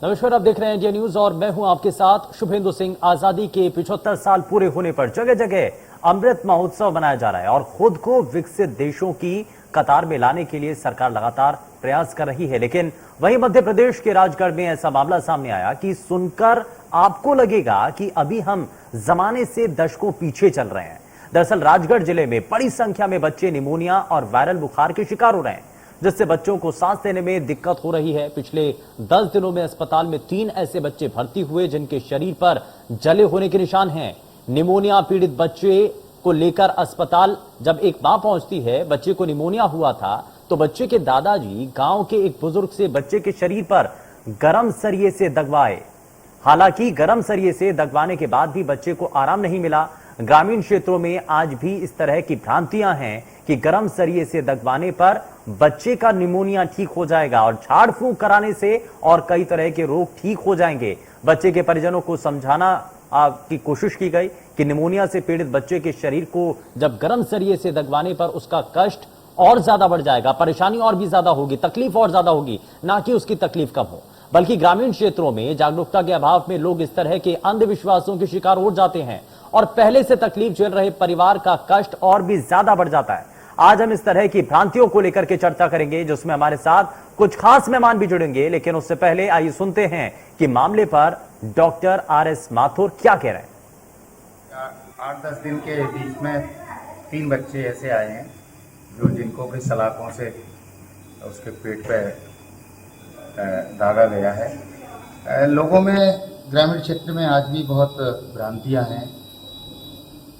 नमस्कार, आप देख रहे हैं इंडिया न्यूज और मैं हूं आपके साथ शुभेंदु सिंह। आजादी के 75 साल पूरे होने पर जगह जगह अमृत महोत्सव मनाया जा रहा है और खुद को विकसित देशों की कतार में लाने के लिए सरकार लगातार प्रयास कर रही है। लेकिन वहीं मध्य प्रदेश के राजगढ़ में ऐसा मामला सामने आया कि सुनकर आपको लगेगा कि अभी हम जमाने से दशकों पीछे चल रहे हैं। दरअसल राजगढ़ जिले में बड़ी संख्या में बच्चे निमोनिया और वायरल बुखार के शिकार हो रहे हैं, जिससे बच्चों को सांस लेने में दिक्कत हो रही है। पिछले 10 दिनों में अस्पताल में 3 ऐसे बच्चे भर्ती हुए जिनके शरीर पर जले होने के निशान हैं। निमोनिया पीड़ित बच्चे को लेकर अस्पताल जब एक मां पहुंचती है, बच्चे को निमोनिया हुआ था, तो बच्चे के दादाजी गांव के एक बुजुर्ग से बच्चे के शरीर पर गर्म सरिये से दगवाए। हालांकि गर्म सरिये से दगवाने के बाद भी बच्चे को आराम नहीं मिला। ग्रामीण क्षेत्रों में आज भी इस तरह की भ्रांतियां हैं कि गर्म सरिये से दगवाने पर बच्चे का निमोनिया ठीक हो जाएगा और झाड़ फूंक कराने से और कई तरह के रोग ठीक हो जाएंगे। बच्चे के परिजनों को समझाना की कोशिश की गई कि निमोनिया से पीड़ित बच्चे के शरीर को जब गर्म सरिये से दगवाने पर उसका कष्ट और ज्यादा बढ़ जाएगा, परेशानी और भी ज्यादा होगी, तकलीफ और ज्यादा होगी, ना कि उसकी तकलीफ कम हो। बल्कि ग्रामीण क्षेत्रों में जागरूकता के अभाव में लोग इस तरह के अंधविश्वासों के शिकार हो जाते हैं और पहले से तकलीफ झेल रहे परिवार का कष्ट और भी ज्यादा बढ़ जाता है। आज हम इस तरह की भ्रांतियों को लेकर के चर्चा करेंगे, जिसमें हमारे साथ कुछ खास मेहमान भी जुड़ेंगे। लेकिन उससे पहले आइए सुनते हैं कि मामले पर डॉक्टर आर.एस. माथुर क्या कह रहे हैं। 8-10 दिन के बीच में 3 बच्चे ऐसे आए हैं जिनको भी सलाखों से उसके पेट पे दागा गया है। लोगों में ग्रामीण क्षेत्र में आज भी बहुत भ्रांतियां हैं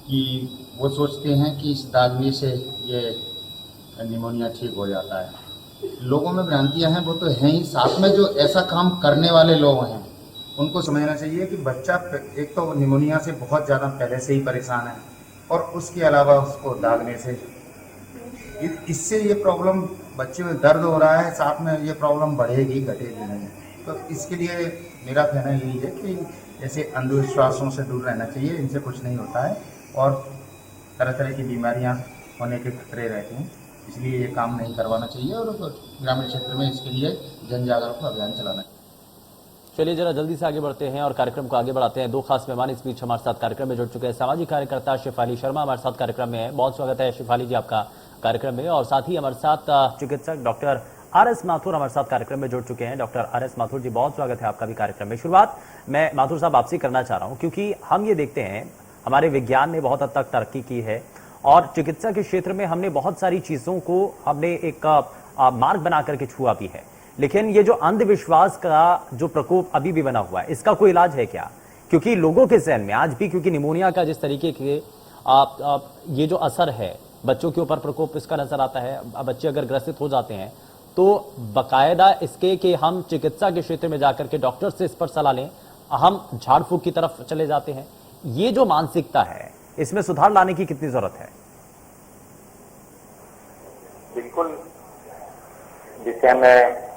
कि वो सोचते हैं कि इस दागने से ये निमोनिया ठीक हो जाता है। लोगों में भ्रांतियां हैं, वो तो हैं ही, साथ में जो ऐसा काम करने वाले लोग हैं उनको समझना चाहिए कि बच्चा एक तो निमोनिया से बहुत ज़्यादा पहले से ही परेशान है और उसके अलावा उसको दागने से इससे ये प्रॉब्लम बच्चे में दर्द हो रहा है, साथ में ये प्रॉब्लम बढ़ेगी घटेगी नहीं। तो इसके लिए मेरा कहना यही है कि ऐसे अंधविश्वासों से दूर रहना चाहिए, इनसे कुछ नहीं होता है और तरह तरह की बीमारियां होने के खतरे रहते हैं, इसलिए ये काम नहीं करवाना चाहिए और ग्रामीण क्षेत्र में इसके लिए जन जागरूकता अभियान चलाना चाहिए। चलिए जरा जल्दी से आगे बढ़ते हैं और कार्यक्रम को आगे बढ़ाते हैं। 2 खास मेहमान इस बीच हमारे साथ कार्यक्रम में जुड़ चुके हैं। सामाजिक कार्यकर्ता शेफाली शर्मा हमारे साथ कार्यक्रम में है। बहुत स्वागत है शेफाली जी आपका कार्यक्रम में। और साथ ही हमारे साथ चिकित्सक डॉक्टर आर.एस. माथुर हमारे साथ कार्यक्रम में जुड़ चुके हैं। Doctor R S. माथुर जी, बहुत स्वागत है आपका भी कार्यक्रम में। शुरुआत मैं माथुर साहब आपसे करना चाह रहा हूं, क्योंकि हम ये देखते हैं हमारे विज्ञान ने बहुत हद तक तरक्की की है और चिकित्सा के क्षेत्र में हमने बहुत सारी चीजों को हमने एक मार्ग बना करके छुआ भी है। लेकिन ये जो अंधविश्वास का जो प्रकोप अभी भी बना हुआ है, इसका कोई इलाज है क्या? क्योंकि लोगों के जहन में आज भी, क्योंकि निमोनिया का जिस तरीके के ये जो असर है बच्चों के ऊपर प्रकोप इसका नजर आता है, बच्चे अगर ग्रसित हो जाते हैं तो बाकायदा इसके कि हम चिकित्सा के क्षेत्र में जाकर के डॉक्टर से इस पर सलाह लें, हम झाड़ फूक की तरफ चले जाते हैं। ये जो मानसिकता है, इसमें सुधार लाने की कितनी जरूरत है? बिल्कुल, जिसे मैं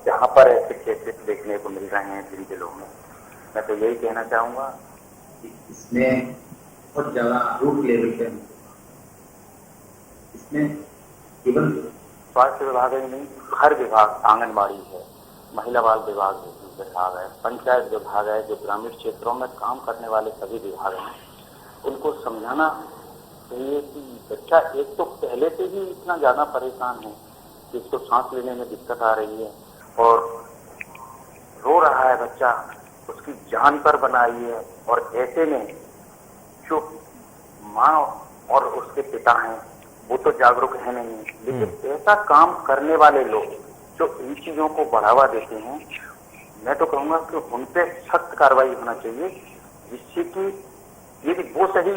जहां पर ऐसे केसेस देखने को मिल रहे हैं जिन जिलों में, मैं तो यही कहना चाहूंगा कि इसमें बहुत ज्यादा रूट लेवल पे इसमें केवल स्वास्थ्य विभाग ही नहीं, हर विभाग, आंगनबाड़ी है, महिला बाल विभाग है, पंचायत विभाग है, जो ग्रामीण क्षेत्रों में काम करने वाले सभी विभाग हैं, उनको समझाना चाहिए कि बच्चा एक तो पहले से ही इतना ज्यादा परेशान है कि इसको सांस लेने में दिक्कत आ रही है और रो रहा है बच्चा, उसकी जान पर बनाई है। और ऐसे में जो माँ और उसके पिता हैं वो तो जागरूक है नहीं, लेकिन ऐसा काम करने वाले लोग जो इन चीजों को बढ़ावा देते हैं, मैं तो कहूंगा कि उन पे सख्त कार्रवाई होना चाहिए, जिससे कि यदि वो सही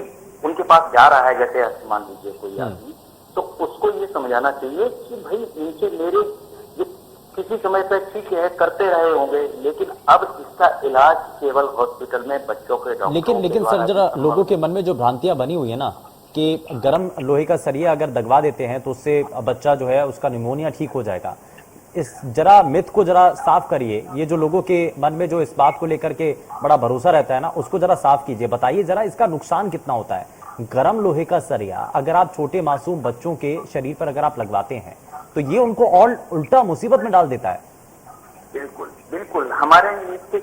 उनके पास जा रहा है, जैसे मान लीजिए कोई आदमी, तो उसको ये समझाना चाहिए कि भाई इनसे मेरे किसी समय पर ठीक है करते रहे होंगे, लेकिन अब इसका इलाज केवल हॉस्पिटल में बच्चों के डॉक्टर। लेकिन सर, जरा लोगों के मन में जो भ्रांतियां बनी हुई है ना कि गर्म लोहे का सरिया अगर दगवा देते हैं तो उससे बच्चा जो है उसका निमोनिया ठीक हो जाएगा, इस जरा मिथ को जरा साफ करिए। ये जो लोगों के मन में जो इस बात को लेकर के बड़ा भरोसा रहता है ना, उसको जरा साफ कीजिए। बताइए जरा इसका नुकसान कितना होता है। गर्म लोहे का सरिया अगर आप छोटे मासूम बच्चों के शरीर पर अगर आप लगवाते हैं तो ये उनको और उल्टा मुसीबत में डाल देता है। बिल्कुल बिल्कुल, हमारे इसके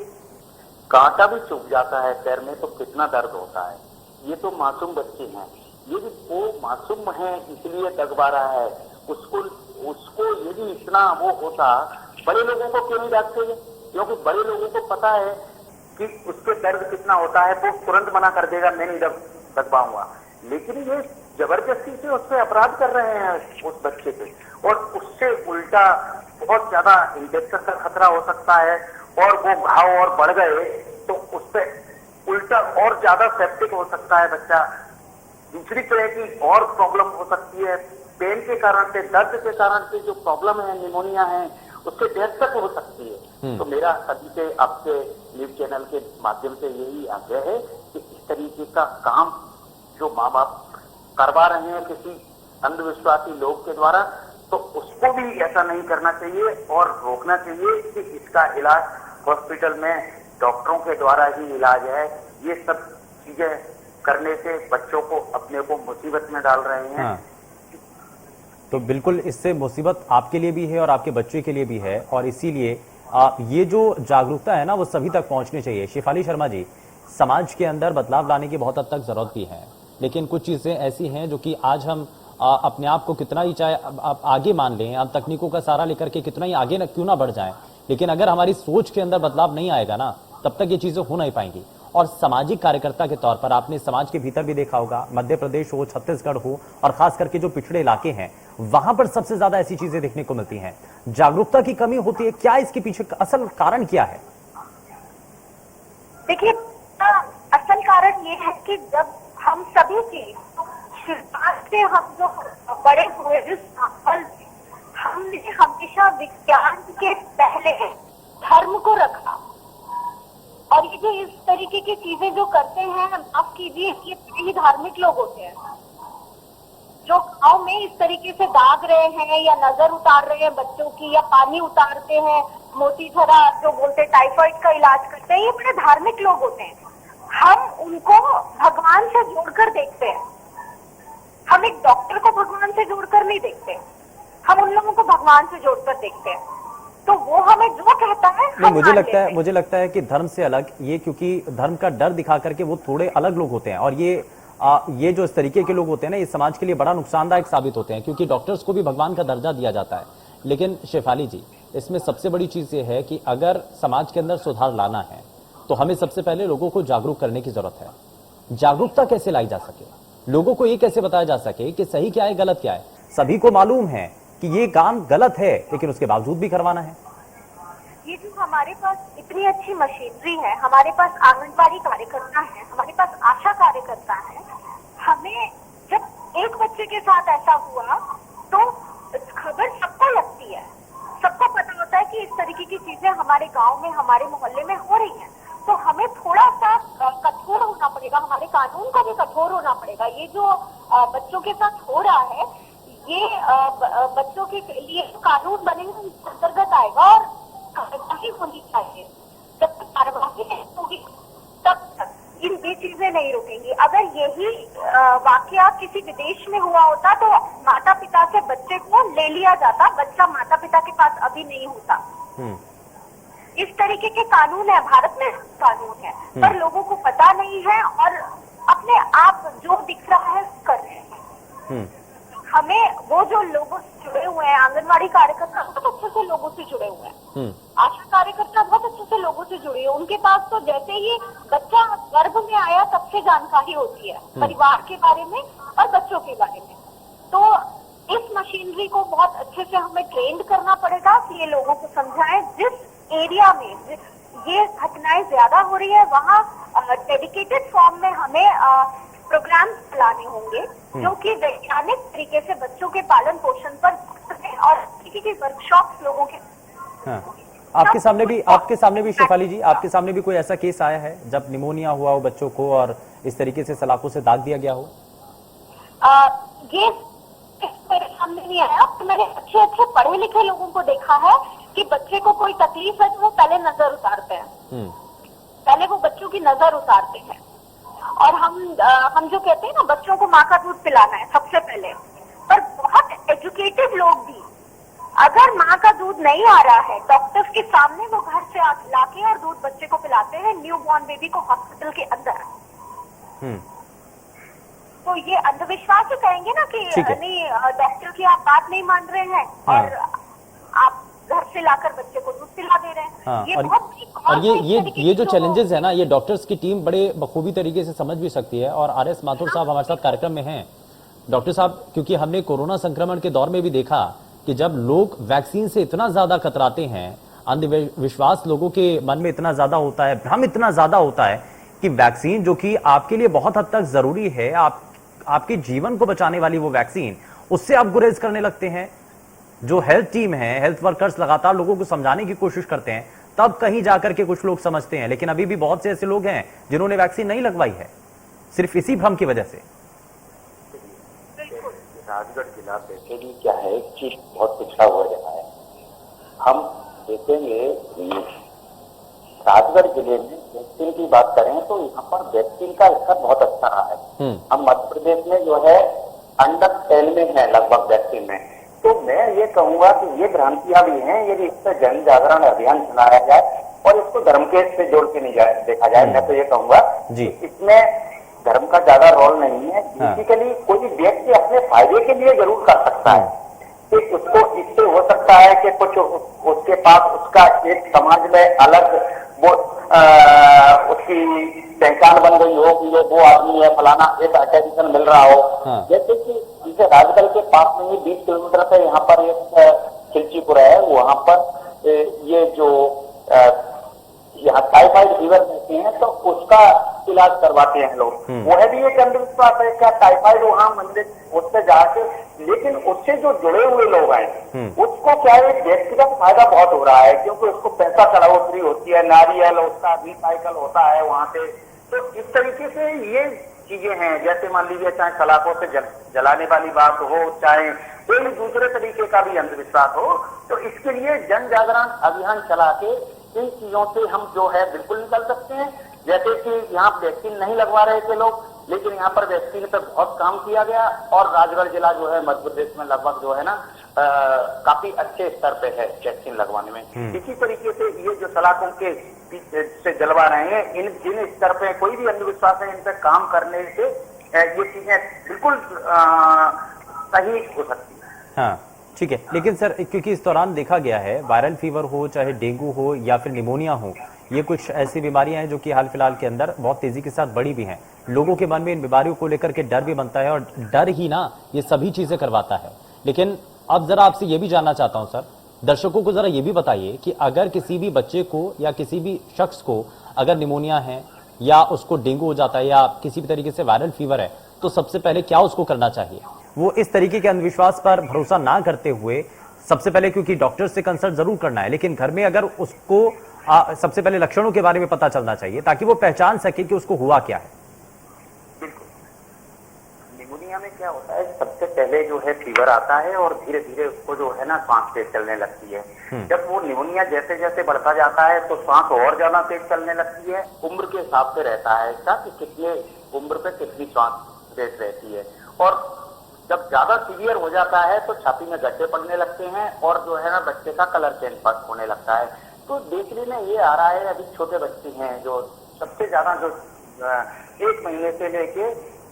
कांटा भी चुभ जाता है पैर में तो कितना दर्द होता है। ये तो मासूम बच्चे हैं, ये भी वो मासूम है इसलिए दगवा रहा है। उसको उसको यदि इतना वो होता, बड़े लोगों को क्यों नहीं डांटते? क्योंकि बड़े लोगों को पता है कि उसके दर्द कितना होता है, तो तुरंत मना कर देगा मैं नहीं दगवाऊंगा। लेकिन ये जबरदस्ती से उस पर अपराध कर रहे हैं उस बच्चे पे, और उससे उल्टा बहुत ज्यादा इंफेक्शन का खतरा हो सकता है, और वो घाव और बढ़ गए तो उससे उल्टा और ज्यादा सेप्टिक हो सकता है बच्चा। दूसरी तरह की और प्रॉब्लम हो सकती है, पेन के कारण से, दर्द के कारण से जो प्रॉब्लम है, निमोनिया है, उससे डेथ तक हो सकती है। तो मेरा सभी से आपके न्यूज चैनल के माध्यम से यही आग्रह है कि इस तरीके का काम जो माँ बाप करवा रहे हैं किसी अंधविश्वासी लोग के द्वारा, तो उसको भी ऐसा नहीं करना चाहिए और रोकना चाहिए कि इसका इलाज हॉस्पिटल में डॉक्टरों के द्वारा ही इलाज है। ये सब चीजें करने से बच्चों को अपने को मुसीबत में डाल रहे हैं। हाँ। तो बिल्कुल इससे मुसीबत आपके लिए भी है और आपके बच्चे के लिए भी है, और इसीलिए ये जो जागरूकता है ना वो सभी तक पहुंचनी चाहिए। शेफाली शर्मा जी, समाज के अंदर बदलाव लाने की बहुत हद तक जरूरत भी है, लेकिन कुछ चीजें ऐसी हैं जो कि आज हम अपने आप को कितना ही चाहे आप आगे मान लें, आप तकनीकों का सहारा लेकर के कितना ही आगे क्यों ना बढ़ जाएं, लेकिन अगर हमारी सोच के अंदर बदलाव नहीं आएगा ना, तब तक ये चीजें हो नहीं पाएंगी। और सामाजिक कार्यकर्ता के तौर पर आपने समाज के भीतर भी देखा होगा, मध्य प्रदेश हो, छत्तीसगढ़ हो, और खास करके जो पिछड़े इलाके हैं वहां पर सबसे ज्यादा ऐसी चीजें देखने को मिलती हैं। जागरूकता की कमी होती है, क्या इसके पीछे असल कारण क्या है? देखिए, असल कारण ये है कि जब हम सभी की शुरुआत से हम जो बड़े हुए जिस माहौल में, हमने हमेशा विज्ञान के पहले धर्म को रखा, और ये जो इस तरीके की चीजें जो करते हैं, माफ कीजिए, ये ही धार्मिक लोग होते हैं जो गांव में इस तरीके से दाग रहे हैं या नजर उतार रहे हैं बच्चों की, या पानी उतारते हैं, मोती धरा जो बोलते हैं, टाइफाइड का इलाज करते हैं, ये बड़े धार्मिक लोग होते हैं। हम उनको भगवान से जोड़कर देखते हैं, हम एक डॉक्टर को भगवान से जोड़कर नहीं देखते, हम उन लोगों को भगवान से जोड़कर देखते हैं। तो वो हमें जो कहता है नहीं, मुझे लगता है कि धर्म से अलग ये, क्योंकि धर्म का डर दिखा करके वो थोड़े अलग लोग होते हैं, और ये जो इस तरीके के लोग होते हैं ना, ये समाज के लिए बड़ा नुकसानदायक साबित होते हैं, क्योंकि डॉक्टर्स को भी भगवान का दर्जा दिया जाता है। लेकिन शेफाली जी, इसमें सबसे बड़ी चीज ये है कि अगर समाज के अंदर सुधार लाना है तो हमें सबसे पहले लोगों को जागरूक करने की जरूरत है। जागरूकता कैसे लाई जा सके, लोगों को ये कैसे बताया जा सके कि सही क्या है, गलत क्या है? सभी को मालूम है कि ये काम गलत है, लेकिन उसके बावजूद भी करवाना है। ये जो हमारे पास इतनी अच्छी मशीनरी है, हमारे पास आंगनबाड़ी कार्यकर्ता है, हमारे पास आशा कार्यकर्ता है, हमें जब एक बच्चे के साथ ऐसा हुआ तो खबर सबको लगती है, सबको पता होता है कि इस तरीके की चीजें हमारे गांव में, हमारे मोहल्ले में हो रही हैं। तो हमें थोड़ा सा कठोर होना पड़ेगा, हमारे कानून को भी कठोर होना पड़ेगा। ये जो बच्चों के साथ हो रहा है, ये बच्चों के लिए कानून बनेगा, इसके अंतर्गत आएगा, और कार्यवाही होनी चाहिए। जब तक कार्यवाही नहीं होगी तब तक ये चीजें नहीं रुकेंगी। अगर यही वाकया किसी विदेश में हुआ होता तो माता पिता से बच्चे को ले लिया जाता, बच्चा माता पिता के पास अभी नहीं होता। इस तरीके के कानून है, भारत में कानून है, पर लोगों को पता नहीं है और अपने आप जो दिख रहा है कर रहे हैं। हमें वो जो लोगों से जुड़े हुए हैं, आंगनवाड़ी कार्यकर्ता बहुत अच्छे से लोगों से जुड़े हुए हैं, आशा कार्यकर्ता बहुत अच्छे से लोगों से जुड़े हैं, उनके पास तो जैसे ही बच्चा गर्भ में आया तब से जानकारी होती है परिवार के बारे में और बच्चों के बारे में। तो इस मशीनरी को बहुत अच्छे से हमें ट्रेंड करना पड़ेगा कि ये लोगों को समझाएं। जिस एरिया में ये घटनाएं ज्यादा हो रही है वहाँ डेडिकेटेड फॉर्म में हमें प्रोग्राम चलाने होंगे जो कि वैज्ञानिक तरीके से बच्चों के पालन पोषण पर और की वर्कशॉप लोगों के। हाँ। आपके सामने भी शेफाली जी, आपके सामने भी कोई ऐसा केस आया है जब निमोनिया हुआ हो बच्चों को और इस तरीके से सलाखों से दाग दिया गया हो? ये मेरे सामने नहीं आया, तो मैंने अच्छे अच्छे पढ़े लिखे लोगों को देखा है कि बच्चे को कोई तकलीफ है तो वो पहले नजर उतारते हैं, पहले वो बच्चों की नजर उतारते हैं। और हम जो कहते हैं ना बच्चों को माँ का दूध पिलाना है सबसे पहले, पर बहुत एजुकेटेड लोग भी अगर माँ का दूध नहीं आ रहा है, डॉक्टर्स के सामने वो घर से लाके और दूध बच्चे को पिलाते हैं, न्यू बॉर्न बेबी को हॉस्पिटल के अंदर। तो ये अंधविश्वास ही कहेंगे ना कि नहीं, डॉक्टर की आप बात नहीं मान रहे हैं और आप घर से लाकर बच्चे को दूध पिला दे रहे हैं। हाँ, ये और ये जो चैलेंजेस है ना, ये डॉक्टर्स की टीम बड़े बखूबी तरीके से समझ भी सकती है। और आर एस माथुर साहब हमारे साथ कार्यक्रम में हैं। डॉक्टर साहब, क्योंकि हमने कोरोना संक्रमण के दौर में भी देखा कि जब लोग वैक्सीन से इतना ज्यादा कतराते हैं, अंधविश्वास लोगों के मन में इतना ज्यादा होता है, भ्रम इतना ज्यादा होता है कि वैक्सीन जो कि आपके लिए बहुत हद तक जरूरी है, आपके जीवन को बचाने वाली वो वैक्सीन, उससे आप गुरेज करने लगते हैं। जो हेल्थ टीम है, हेल्थ वर्कर्स लगातार लोगों को समझाने की कोशिश करते हैं, तब कहीं जाकर के कुछ लोग समझते हैं। लेकिन अभी भी बहुत से ऐसे लोग हैं जिन्होंने वैक्सीन नहीं लगवाई है, सिर्फ इसी भ्रम की वजह से। राजगढ़ जिला बेसिकली क्या है, एक चीज बहुत पिछड़ा हुआ जगह है। हम देखेंगे राजगढ़ जिले में वैक्सीन की बात करें तो यहाँ पर वैक्सीन का स्तर बहुत अच्छा रहा है। हम मध्य प्रदेश में जो है अंडर 10 में है लगभग वैक्सीन में। तो मैं ये कहूंगा कि ये भ्रांतियां भी हैं, यदि इस पर जन जागरण अभियान चलाया जाए और इसको धर्मकेश से जोड़ के नहीं देखा जाए, मैं तो ये कहूंगा इसमें धर्म का ज्यादा रोल नहीं है। बेसिकली कोई व्यक्ति अपने फायदे के लिए जरूर कर सकता है कि उसको इससे हो सकता है कि कुछ उसके पास उसका एक समाज में अलग वो उसकी पहचान बन गई हो कि ये वो आदमी है, फलाना एक अटेंशन मिल रहा हो। जैसे कि जैसे राजगढ़ के पास में ही 20 किलोमीटर पे यहाँ पर एक खिलचीपुर है, वहां पर ये जो यहाँ टाइफाइड फीवर रहते हैं तो उसका इलाज करवाते हैं लोग। वो है भी एक अंधविश्वास है क्या टाइफाइड वहाँ मंदिर उससे जाके, लेकिन उससे जो जुड़े हुए लोग हैं उसको क्या है व्यक्तिगत फायदा बहुत हो रहा है, क्योंकि उसको पैसा चढ़ावोतरी होती है, नारियल उसका रिसाइकल होता है वहां से। तो इस तरीके से ये चीजें हैं। जैसे मान लीजिए चाहे सलाखों से जलाने वाली बात हो, चाहे कोई दूसरे तरीके का भी अंधविश्वास हो, तो इसके लिए जन जागरण अभियान चला के इन चीजों से हम जो है बिल्कुल निकल सकते हैं। जैसे कि यहाँ वैक्सीन नहीं लगवा रहे थे लोग, लेकिन यहाँ पर वैक्सीन पर बहुत काम किया गया और राजगढ़ जिला जो है मध्य प्रदेश में लगभग जो है ना काफी अच्छे स्तर पे है वैक्सीन लगवाने में। इसी तरीके से ये जो सलाखों के से जलवा रहे हैं, इन स्तर पे कोई भी अंधविश्वास है, इन पे काम करने से ये चीजें बिल्कुल सही हो सकती है। हाँ, ठीक है। लेकिन सर, क्योंकि इस दौरान देखा गया है वायरल फीवर हो, चाहे डेंगू हो या फिर निमोनिया हो, ये कुछ ऐसी बीमारियां हैं जो कि हाल फिलहाल के अंदर बहुत तेजी के साथ बढ़ी भी हैं। लोगों के मन में इन बीमारियों को लेकर के डर भी बनता है और डर ही ना ये सभी चीजें करवाता है। लेकिन अब जरा आपसे ये भी जानना चाहता हूं सर, दर्शकों को जरा ये भी बताइए कि अगर किसी भी बच्चे को या किसी भी शख्स को अगर निमोनिया है या उसको डेंगू हो जाता है या किसी भी तरीके से वायरल फीवर है, तो सबसे पहले क्या उसको करना चाहिए? वो इस तरीके के अंधविश्वास पर भरोसा ना करते हुए सबसे पहले, क्योंकि डॉक्टर से कंसल्ट जरूर करना है, लेकिन घर में अगर उसको सबसे पहले लक्षणों के बारे में पता चलना चाहिए ताकि वो पहचान सके कि उसको हुआ क्या है। बिल्कुल। निमोनिया में क्या होता है, सबसे पहले जो है फीवर आता है और धीरे धीरे उसको जो है ना सांस तेज चलने लगती है। जब वो निमोनिया जैसे जैसे बढ़ता जाता है तो सांस और ज्यादा तेज चलने लगती है। उम्र के हिसाब से रहता है इसका कि कितने उम्र पे कितनी सांस तेज रहती है। और जब ज्यादा सीवियर हो जाता है तो छाती में गड्ढे पड़ने लगते हैं और जो है ना बच्चे का कलर चेंज होने लगता है। तो देखने में ये आ रहा है, अभी छोटे बच्चे हैं जो सबसे ज्यादा जो 1 महीने से लेके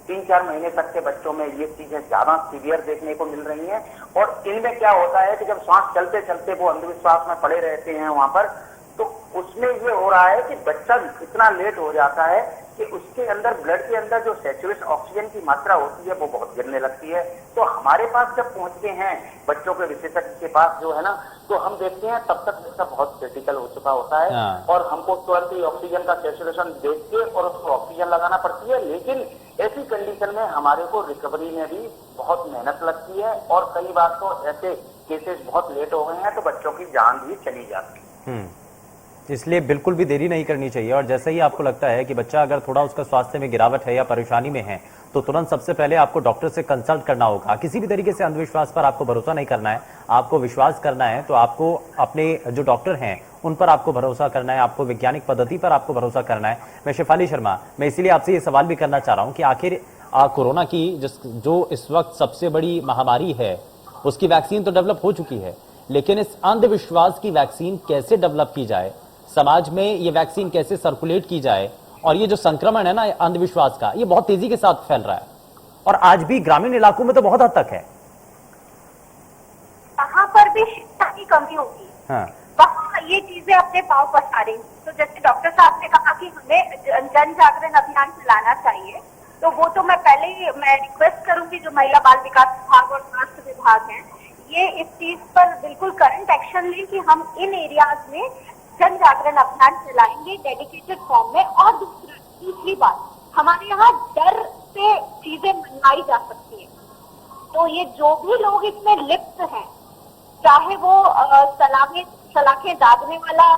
3-4 महीने तक के बच्चों में ये चीजें ज्यादा सीवियर देखने को मिल रही हैं। और इनमें क्या होता है कि जब सांस चलते चलते वो अंधविश्वास में पड़े रहते हैं वहां पर, तो उसमें ये हो रहा है कि बच्चा इतना लेट हो जाता है कि उसके अंदर ब्लड के अंदर जो सैचुरेशन ऑक्सीजन की मात्रा होती है वो बहुत गिरने लगती है। तो हमारे पास जब पहुंचते हैं बच्चों के विशेषज्ञ के पास जो है ना, तो हम देखते हैं तब तक बच्चा बहुत क्रिटिकल हो चुका होता है और हमको तुरंत ही ऑक्सीजन का सैचुरेशन देख के और उसको ऑक्सीजन लगाना पड़ती है। लेकिन ऐसी कंडीशन में हमारे को रिकवरी में भी बहुत मेहनत लगती है और कई बार तो ऐसे केसेस बहुत लेट हो गए हैं तो बच्चों की जान भी चली जाती है। इसलिए बिल्कुल भी देरी नहीं करनी चाहिए। और जैसे ही आपको लगता है कि बच्चा अगर थोड़ा उसका स्वास्थ्य में गिरावट है या परेशानी में है, तो तुरंत सबसे पहले आपको डॉक्टर से कंसल्ट करना होगा। किसी भी तरीके से अंधविश्वास पर आपको भरोसा नहीं करना है, आपको विश्वास करना है तो आपको अपने जो डॉक्टर हैं उन पर आपको भरोसा करना है, आपको वैज्ञानिक पद्धति पर आपको भरोसा करना है। मैं शेफाली शर्मा, मैं इसीलिए आपसे ये सवाल भी करना चाह रहा हूँ कि आखिर कोरोना की जो इस वक्त सबसे बड़ी महामारी है उसकी वैक्सीन तो डेवलप हो चुकी है, लेकिन इस अंधविश्वास की वैक्सीन कैसे डेवलप की जाए, समाज में ये वैक्सीन कैसे सर्कुलेट की जाए, और ये जो संक्रमण है ना अंधविश्वास का, ये बहुत तेजी के साथ फैल रहा है और आज भी ग्रामीण इलाकों में तो बहुत हद तक है। कहाँ पर भी शिक्षा की कमी होगी, हाँ। वहाँ ये चीजें अपने पांव पसारेंगी। तो जैसे डॉक्टर साहब ने कहा कि हमें जन जागरण अभियान चलाना चाहिए, तो वो तो मैं पहले ही मैं रिक्वेस्ट करूंगी जो महिला बाल विकास विभाग और स्वास्थ्य विभाग है, ये इस चीज पर बिल्कुल करंट एक्शन लें कि हम इन एरियाज में जन जागरण अभियान चलाएंगे डेडिकेटेड फॉर्म में। और दूसरी बात, हमारे यहाँ डर से चीजें मनवाई जा सकती है, तो ये जो भी लोग इसमें लिप्त हैं, चाहे वो सलाखें दागने वाला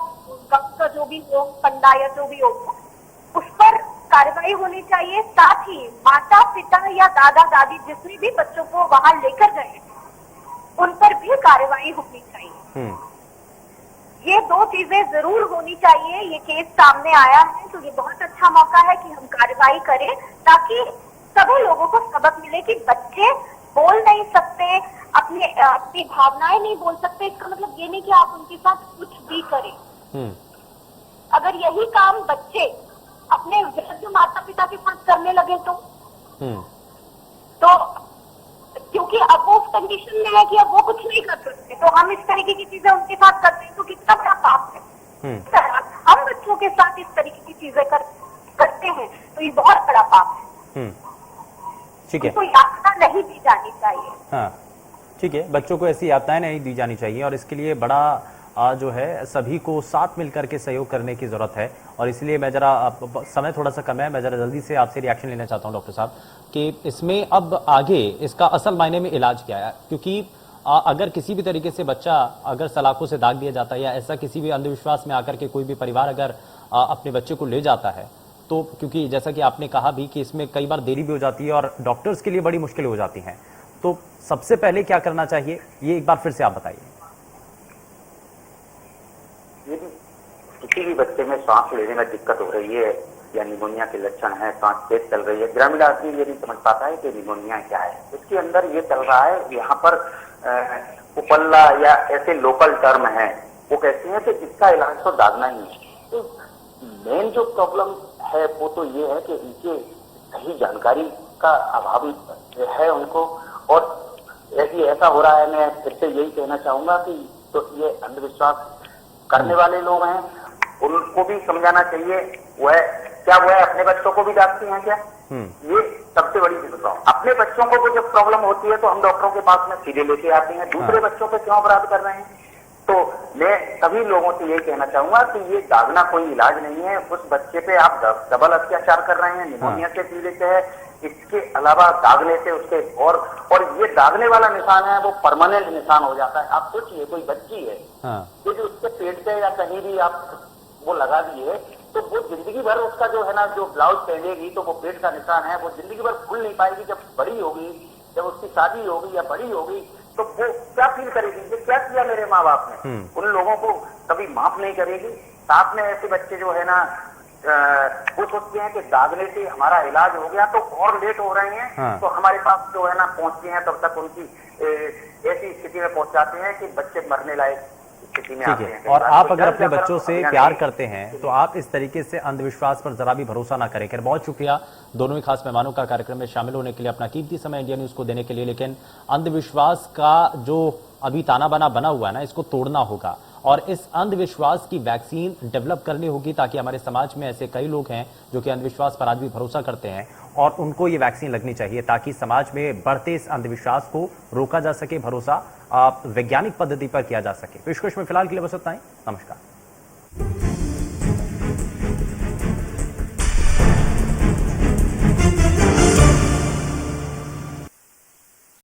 का जो भी हो, पंडा या जो भी हो, उस पर कार्रवाई होनी चाहिए। साथ ही माता पिता या दादा दादी जिसने भी बच्चों को वहां लेकर गए उन पर भी कार्रवाई होनी चाहिए। ये दो चीजें जरूर होनी चाहिए। ये केस सामने आया है तो ये बहुत अच्छा मौका है कि हम कार्रवाई करें, ताकि सभी लोगों को सबक मिले कि बच्चे बोल नहीं सकते, अपनी भावनाएं नहीं बोल सकते। इसका मतलब ये नहीं कि आप उनके साथ कुछ भी करें। अगर यही काम बच्चे अपने वृद्ध माता पिता के साथ करने लगे तो क्योंकि अब वो उस कंडीशन में है कि अब वो कुछ नहीं कर सकते, तो हम इस तरीके की चीजें उनके साथ करते हैं तो कितना बड़ा पाप है। हम बच्चों के साथ इस तरीके की चीजें करते हैं तो ये बहुत बड़ा पाप है। ठीक है, तो यातना नहीं दी जानी चाहिए। हाँ ठीक है, बच्चों को ऐसी यातनाएं नहीं दी जानी चाहिए और इसके लिए बड़ा जो है सभी को साथ मिलकर के सहयोग करने की जरूरत है। और इसलिए मैं जरा समय थोड़ा सा कम है, मैं जरा जल्दी से आपसे रिएक्शन लेना चाहता हूं डॉक्टर साहब कि इसमें अब आगे इसका असल मायने में इलाज क्या है, क्योंकि अगर किसी भी तरीके से बच्चा अगर सलाखों से दाग दिया जाता है या ऐसा किसी भी अंधविश्वास में आकर के कोई भी परिवार अगर अपने बच्चे को ले जाता है, तो क्योंकि जैसा कि आपने कहा भी कि इसमें कई बार देरी भी हो जाती है और डॉक्टर्स के लिए बड़ी मुश्किल हो जाती हैं, तो सबसे पहले क्या करना चाहिए ये एक बार फिर से आप बताइए। यदि किसी भी बच्चे में सांस लेने में दिक्कत हो रही है या निमोनिया के लक्षण है, सांस तेज चल रही है, ग्रामीण आदमी ये नहीं समझ पाता है कि निमोनिया क्या है। इसके अंदर ये चल रहा है, यहाँ पर उपल्ला या ऐसे लोकल टर्म है, वो कहते हैं कि इसका इलाज तो दागना ही है। तो मेन जो प्रॉब्लम है वो तो ये है कि इनके सही जानकारी का अभाव है उनको। और ऐसा हो रहा है, मैं फिर से यही कहना चाहूंगा कि तो ये अंधविश्वास करने वाले लोग हैं, उनको भी समझाना चाहिए। वह अपने बच्चों को भी दागती हैं क्या? ये सबसे बड़ी दिक्कत। अपने बच्चों को जब प्रॉब्लम होती है तो हम डॉक्टरों के पास में सीधे लेके आते हैं, दूसरे बच्चों पे क्यों अपराध कर रहे हैं? तो मैं सभी लोगों से यही कहना चाहूंगा कि ये दागना कोई इलाज नहीं है। उस बच्चे पे आप डबल अत्याचार कर रहे हैं, निमोनिया से पीड़ित है, इसके अलावा दागने से उसके और ये दागने वाला निशान है वो परमानेंट निशान हो जाता है। आप सोचिए कोई बच्ची है तो जो उसके पेट पे या कहीं भी आप वो लगा दिए तो वो जिंदगी भर उसका जो है ना, जो ब्लाउज पहनेगी तो वो पेट का निशान है, वो जिंदगी भर खुल नहीं पाएगी। जब बड़ी होगी, जब उसकी शादी होगी या बड़ी होगी तो वो क्या फील करेगी, ये क्या किया मेरे माँ बाप ने? उन लोगों को कभी माफ नहीं करेगी। साथ में ऐसे बच्चे जो है ना वो सोचते हैं कि दागने से हमारा इलाज हो गया तो और लेट हो रहे हैं, तो हमारे पास जो है ना पहुंचते हैं तब तक उनकी ऐसी स्थिति में पहुंच जाते हैं कि बच्चे मरने लायक स्थिति में आते हैं। और आप अगर अपने बच्चों से प्यार करते हैं तो आप इस तरीके से अंधविश्वास पर जरा भी भरोसा ना करें। बहुत शुक्रिया दोनों ही खास मेहमानों का कार्यक्रम में शामिल होने के लिए, अपना कीमती समय इंडिया न्यूज को देने के लिए। लेकिन अंधविश्वास का जो अभी ताना बाना बना हुआ है ना, इसको तोड़ना होगा और इस अंधविश्वास की वैक्सीन डेवलप करनी होगी, ताकि हमारे समाज में ऐसे कई लोग हैं जो कि अंधविश्वास पर आज भी भरोसा करते हैं और उनको ये वैक्सीन लगनी चाहिए, ताकि समाज में बढ़ते इस अंधविश्वास को रोका जा सके, भरोसा वैज्ञानिक पद्धति पर किया जा सके। पेशकश में फिलहाल के लिए बस इतना ही। नमस्कार।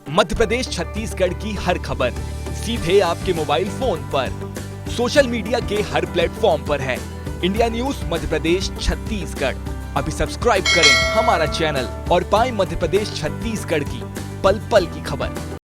मध्य प्रदेश छत्तीसगढ़ की हर खबर सीधे आपके मोबाइल फोन पर, सोशल मीडिया के हर प्लेटफॉर्म पर है। इंडिया न्यूज मध्य प्रदेश छत्तीसगढ़, अभी सब्सक्राइब करें हमारा चैनल और पाएं मध्य प्रदेश छत्तीसगढ़ की पल पल की खबर।